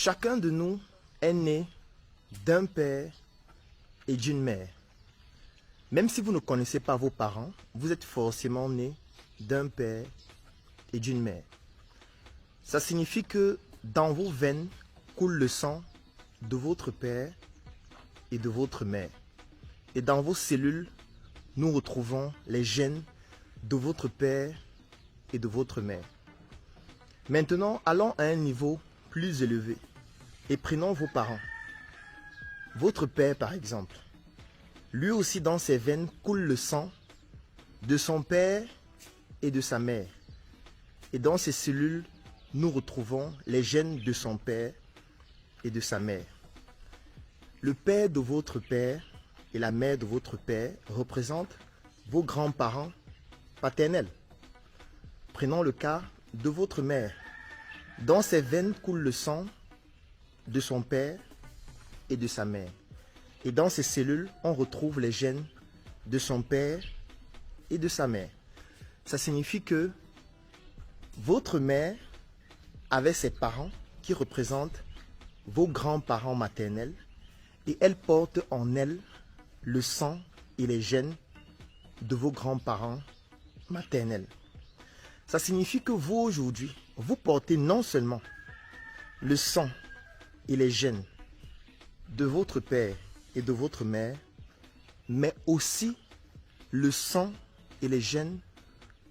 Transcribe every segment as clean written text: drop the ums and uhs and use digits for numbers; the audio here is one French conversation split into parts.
Chacun de nous est né d'un père et d'une mère. Même si vous ne connaissez pas vos parents, vous êtes forcément né d'un père et d'une mère. Ça signifie que dans vos veines coule le sang de votre père et de votre mère. Et dans vos cellules, nous retrouvons les gènes de votre père et de votre mère. Maintenant, allons à un niveau plus élevé et prenons vos parents. Votre père, par exemple, lui aussi dans ses veines coule le sang de son père et de sa mère. Et dans ses cellules, nous retrouvons les gènes de son père et de sa mère. Le père de votre père et la mère de votre père représentent vos grands-parents paternels. Prenons le cas de votre mère. Dans ses veines coule le sang de son père et de sa mère. Et dans ses cellules, on retrouve les gènes de son père et de sa mère. Ça signifie que votre mère avait ses parents qui représentent vos grands-parents maternels et elle porte en elle le sang et les gènes de vos grands-parents maternels. Ça signifie que vous aujourd'hui, vous portez non seulement le sang et les gènes de votre père et de votre mère, mais aussi le sang et les gènes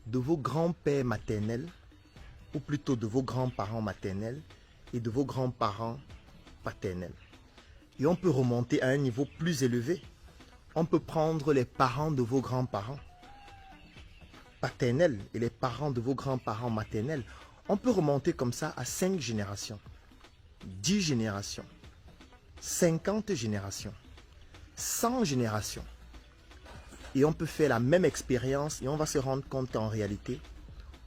de vos grands-pères maternels, ou plutôt de vos grands-parents maternels et de vos grands-parents paternels. Et on peut remonter à un niveau plus élevé. On peut prendre les parents de vos grands-parents paternels et les parents de vos grands-parents maternels. On peut remonter comme ça à 5 générations, 10 générations, 50 générations, 100 générations. Et on peut faire la même expérience et on va se rendre compte qu'en réalité,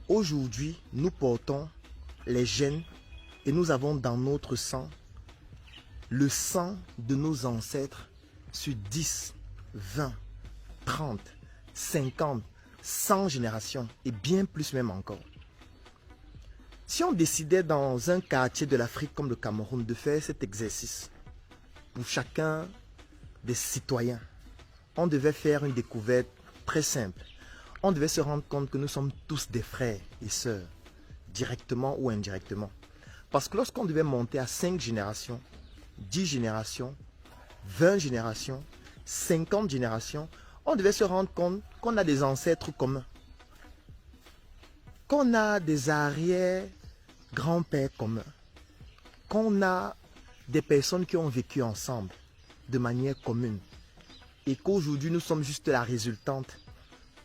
aujourd'hui, nous portons les gènes et nous avons dans notre sang le sang de nos ancêtres sur 10, 20, 30, 50, 100 générations et bien plus même encore. Si on décidait dans un quartier de l'Afrique comme le Cameroun de faire cet exercice pour chacun des citoyens, on devait faire une découverte très simple. On devait se rendre compte que nous sommes tous des frères et sœurs, directement ou indirectement. Parce que lorsqu'on devait monter à 5 générations, 10 générations, 20 générations, 50 générations, on devait se rendre compte qu'on a des ancêtres communs, qu'on a des arrière-grands-pères communs, qu'on a des personnes qui ont vécu ensemble de manière commune et qu'aujourd'hui nous sommes juste la résultante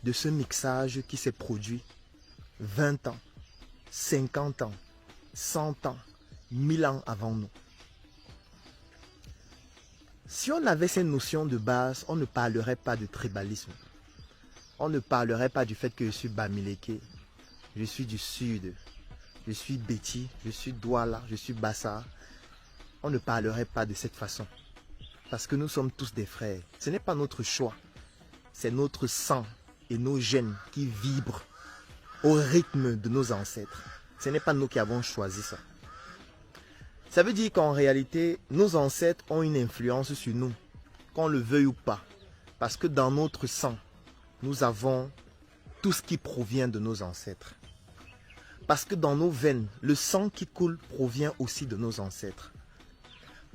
de ce mixage qui s'est produit 20 ans, 50 ans, 100 ans, 1000 ans avant nous. Si on avait ces notions de base, on ne parlerait pas de tribalisme. On ne parlerait pas du fait que je suis Bamileke, je suis du sud, je suis Béti, je suis Douala, je suis Bassa. On ne parlerait pas de cette façon. Parce que nous sommes tous des frères. Ce n'est pas notre choix. C'est notre sang et nos gènes qui vibrent au rythme de nos ancêtres. Ce n'est pas nous qui avons choisi ça. Ça veut dire qu'en réalité, nos ancêtres ont une influence sur nous, qu'on le veuille ou pas. Parce que dans notre sang, nous avons tout ce qui provient de nos ancêtres. Parce que dans nos veines, le sang qui coule provient aussi de nos ancêtres.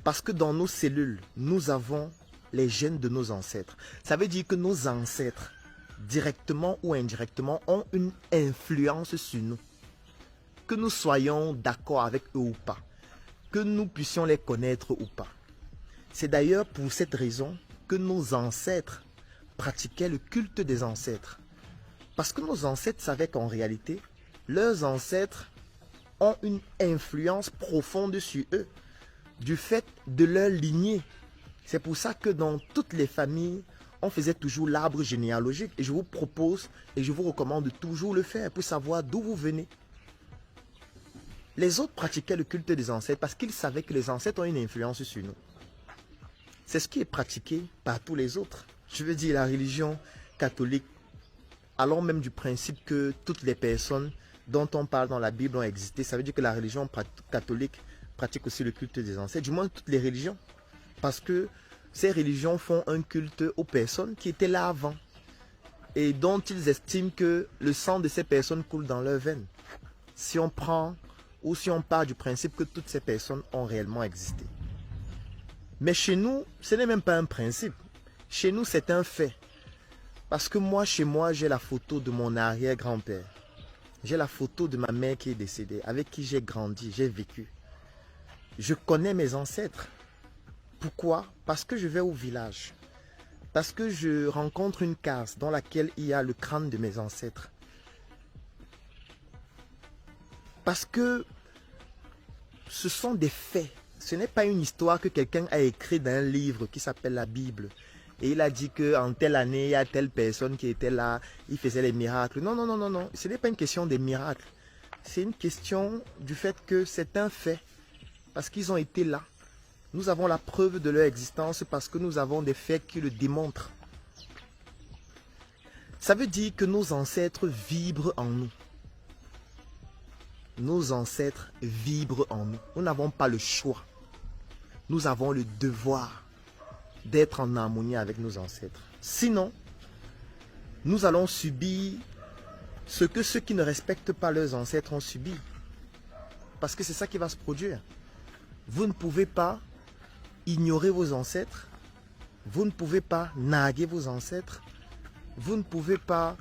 Parce que dans nos cellules, nous avons les gènes de nos ancêtres. Ça veut dire que nos ancêtres, directement ou indirectement, ont une influence sur nous. Que nous soyons d'accord avec eux ou pas. Que nous puissions les connaître ou pas. C'est d'ailleurs pour cette raison que nos ancêtres pratiquaient le culte des ancêtres. Parce que nos ancêtres savaient qu'en réalité, leurs ancêtres ont une influence profonde sur eux, du fait de leur lignée. C'est pour ça que dans toutes les familles, on faisait toujours l'arbre généalogique. Et je vous propose et je vous recommande de toujours le faire pour savoir d'où vous venez. Les autres pratiquaient le culte des ancêtres parce qu'ils savaient que les ancêtres ont une influence sur nous. C'est ce qui est pratiqué par tous les autres. Je veux dire, la religion catholique, allons même du principe que toutes les personnes dont on parle dans la Bible ont existé. Ça veut dire que la religion catholique pratiquent aussi le culte des ancêtres, du moins toutes les religions. Parce que ces religions font un culte aux personnes qui étaient là avant et dont ils estiment que le sang de ces personnes coule dans leurs veines. Si on prend ou si on part du principe que toutes ces personnes ont réellement existé. Mais chez nous, ce n'est même pas un principe. Chez nous, c'est un fait. Parce que moi, chez moi, j'ai la photo de mon arrière-grand-père. J'ai la photo de ma mère qui est décédée, avec qui j'ai grandi, j'ai vécu. Je connais mes ancêtres. Pourquoi? Parce que je vais au village. Parce que je rencontre une case dans laquelle il y a le crâne de mes ancêtres. Parce que ce sont des faits. Ce n'est pas une histoire que quelqu'un a écrite dans un livre qui s'appelle la Bible. Et il a dit qu'en telle année, il y a telle personne qui était là, il faisait les miracles. Non, non, non, non, non. Ce n'est pas une question des miracles. C'est une question du fait que c'est un fait. Parce qu'ils ont été là. Nous avons la preuve de leur existence parce que nous avons des faits qui le démontrent. Ça veut dire que nos ancêtres vibrent en nous. Nos ancêtres vibrent en nous. Nous n'avons pas le choix. Nous avons le devoir d'être en harmonie avec nos ancêtres. Sinon, nous allons subir ce que ceux qui ne respectent pas leurs ancêtres ont subi. Parce que c'est ça qui va se produire. Vous ne pouvez pas ignorer vos ancêtres. Vous ne pouvez pas narguer vos ancêtres. Vous ne pouvez pas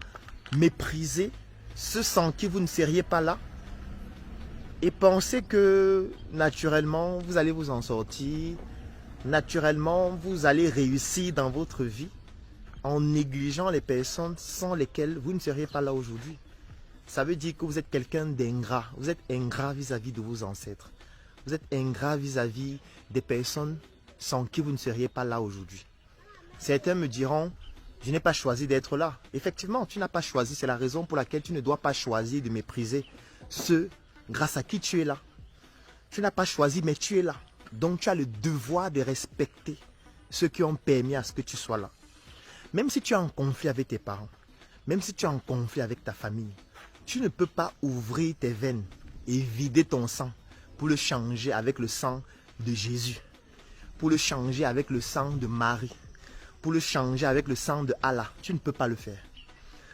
mépriser ceux sans qui vous ne seriez pas là. Et penser que naturellement, vous allez vous en sortir. Naturellement, vous allez réussir dans votre vie en négligeant les personnes sans lesquelles vous ne seriez pas là aujourd'hui. Ça veut dire que vous êtes quelqu'un d'ingrat. Vous êtes ingrat vis-à-vis de vos ancêtres. Vous êtes ingrat vis-à-vis des personnes sans qui vous ne seriez pas là aujourd'hui. Certains me diront, je n'ai pas choisi d'être là. Effectivement, tu n'as pas choisi. C'est la raison pour laquelle tu ne dois pas choisir de mépriser ceux grâce à qui tu es là. Tu n'as pas choisi, mais tu es là. Donc tu as le devoir de respecter ceux qui ont permis à ce que tu sois là. Même si tu es en conflit avec tes parents, même si tu es en conflit avec ta famille, tu ne peux pas ouvrir tes veines et vider ton sang pour le changer avec le sang de Jésus, pour le changer avec le sang de Marie, pour le changer avec le sang de Allah. Tu ne peux pas le faire.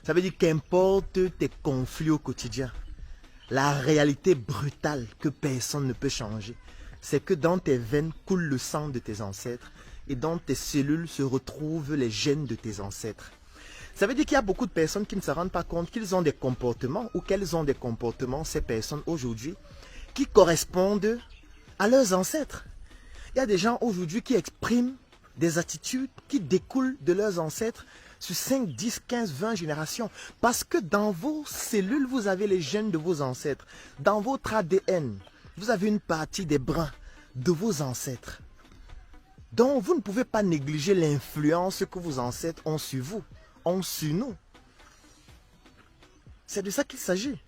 Ça veut dire qu'importe tes conflits au quotidien, la réalité brutale que personne ne peut changer, c'est que dans tes veines coule le sang de tes ancêtres et dans tes cellules se retrouvent les gènes de tes ancêtres. Ça veut dire qu'il y a beaucoup de personnes qui ne se rendent pas compte qu'ils ont des comportements ou qu'elles ont des comportements, ces personnes aujourd'hui, qui correspondent à leurs ancêtres. Il y a des gens aujourd'hui qui expriment des attitudes qui découlent de leurs ancêtres sur 5, 10, 15, 20 générations. Parce que dans vos cellules, vous avez les gènes de vos ancêtres. Dans votre ADN, vous avez une partie des brins de vos ancêtres. Donc, vous ne pouvez pas négliger l'influence que vos ancêtres ont sur vous, ont sur nous. C'est de ça qu'il s'agit.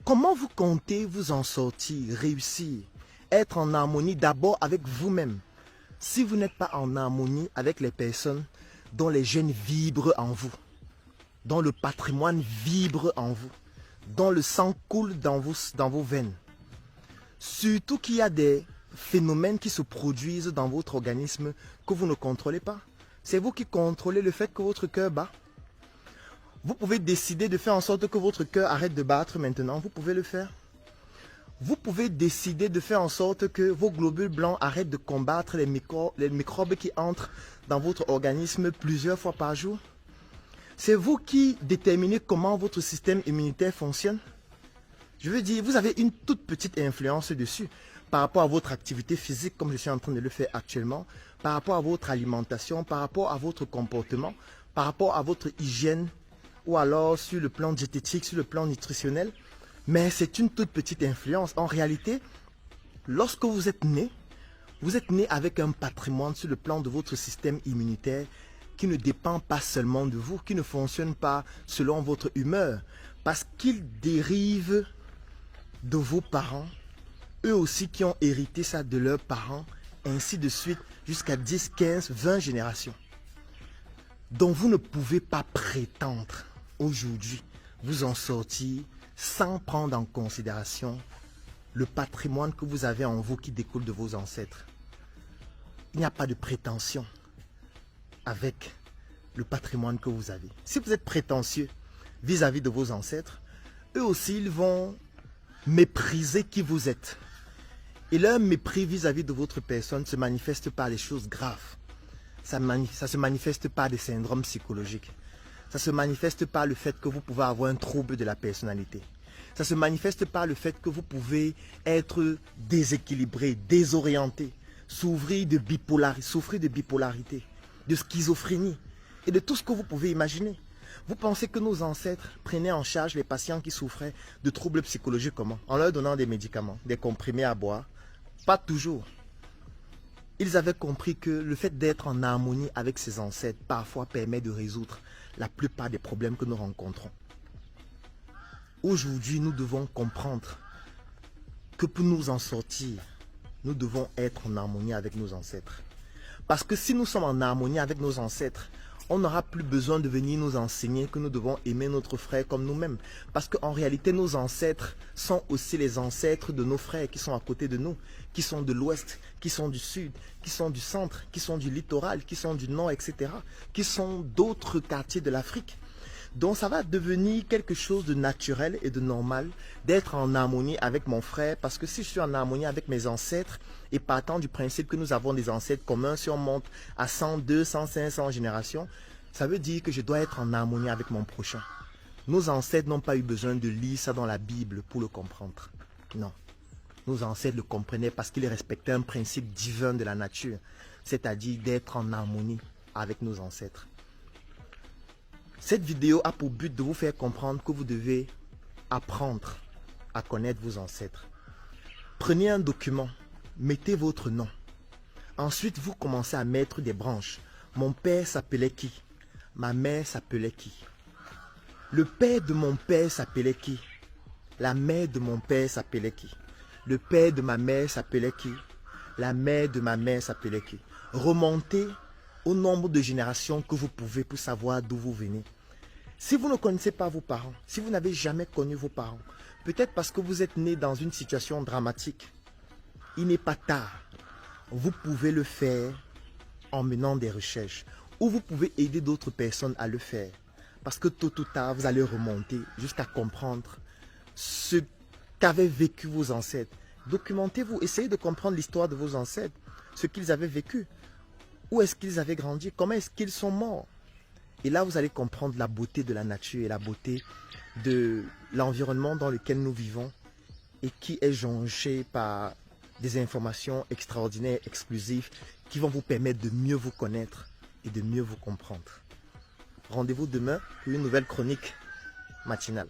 Comment vous comptez vous en sortir, réussir, être en harmonie d'abord avec vous-même, si vous n'êtes pas en harmonie avec les personnes dont les gènes vibrent en vous, dont le patrimoine vibre en vous, dont le sang coule dans vos veines. Surtout qu'il y a des phénomènes qui se produisent dans votre organisme que vous ne contrôlez pas. C'est vous qui contrôlez le fait que votre cœur bat. Vous pouvez décider de faire en sorte que votre cœur arrête de battre maintenant. Vous pouvez le faire. Vous pouvez décider de faire en sorte que vos globules blancs arrêtent de combattre les microbes qui entrent dans votre organisme plusieurs fois par jour. C'est vous qui déterminez comment votre système immunitaire fonctionne. Je veux dire, vous avez une toute petite influence dessus par rapport à votre activité physique, comme je suis en train de le faire actuellement, par rapport à votre alimentation, par rapport à votre comportement, par rapport à votre hygiène, ou alors sur le plan diététique, sur le plan nutritionnel. Mais c'est une toute petite influence. En réalité, lorsque vous êtes né avec un patrimoine sur le plan de votre système immunitaire qui ne dépend pas seulement de vous, qui ne fonctionne pas selon votre humeur, parce qu'il dérive de vos parents, eux aussi qui ont hérité ça de leurs parents, ainsi de suite, jusqu'à 10, 15, 20 générations. Donc vous ne pouvez pas prétendre aujourd'hui vous en sortir sans prendre en considération le patrimoine que vous avez en vous qui découle de vos ancêtres. Il n'y a pas de prétention avec le patrimoine que vous avez. Si vous êtes prétentieux vis-à-vis de vos ancêtres, eux aussi, ils vont mépriser qui vous êtes. Et leur mépris vis-à-vis de votre personne se manifeste par des choses graves. Ça se manifeste par des syndromes psychologiques. Ça se manifeste par le fait que vous pouvez avoir un trouble de la personnalité. Ça se manifeste par le fait que vous pouvez être déséquilibré, désorienté, souffrir de bipolarité, de schizophrénie et de tout ce que vous pouvez imaginer. Vous pensez que nos ancêtres prenaient en charge les patients qui souffraient de troubles psychologiques comment? En leur donnant des médicaments, des comprimés à boire? Pas toujours. Ils avaient compris que le fait d'être en harmonie avec ses ancêtres parfois permet de résoudre la plupart des problèmes que nous rencontrons. Aujourd'hui, nous devons comprendre que pour nous en sortir, nous devons être en harmonie avec nos ancêtres. Parce que si nous sommes en harmonie avec nos ancêtres, on n'aura plus besoin de venir nous enseigner que nous devons aimer notre frère comme nous-mêmes. Parce qu'en réalité, nos ancêtres sont aussi les ancêtres de nos frères qui sont à côté de nous, qui sont de l'ouest, qui sont du sud, qui sont du centre, qui sont du littoral, qui sont du nord, etc. Qui sont d'autres quartiers de l'Afrique. Donc ça va devenir quelque chose de naturel et de normal d'être en harmonie avec mon frère, parce que si je suis en harmonie avec mes ancêtres et partant du principe que nous avons des ancêtres communs, si on monte à 100, 200, 500 générations, ça veut dire que je dois être en harmonie avec mon prochain. Nos ancêtres n'ont pas eu besoin de lire ça dans la Bible pour le comprendre. Non. Nos ancêtres le comprenaient parce qu'ils respectaient un principe divin de la nature, c'est-à-dire d'être en harmonie avec nos ancêtres. Cette vidéo a pour but de vous faire comprendre que vous devez apprendre à connaître vos ancêtres. Prenez un document, mettez votre nom. Ensuite, vous commencez à mettre des branches. Mon père s'appelait qui? Ma mère s'appelait qui? Le père de mon père s'appelait qui? La mère de mon père s'appelait qui? Le père de ma mère s'appelait qui? La mère de ma mère s'appelait qui? Remontez au nombre de générations que vous pouvez pour savoir d'où vous venez. Si vous ne connaissez pas vos parents, si vous n'avez jamais connu vos parents, peut-être parce que vous êtes né dans une situation dramatique, il n'est pas tard. Vous pouvez le faire en menant des recherches ou vous pouvez aider d'autres personnes à le faire. Parce que tôt ou tard, vous allez remonter jusqu'à comprendre ce qu'avaient vécu vos ancêtres. Documentez-vous, essayez de comprendre l'histoire de vos ancêtres, ce qu'ils avaient vécu. Où est-ce qu'ils avaient grandi? Comment est-ce qu'ils sont morts? Et là, vous allez comprendre la beauté de la nature et la beauté de l'environnement dans lequel nous vivons et qui est jonché par des informations extraordinaires, exclusives, qui vont vous permettre de mieux vous connaître et de mieux vous comprendre. Rendez-vous demain pour une nouvelle chronique matinale.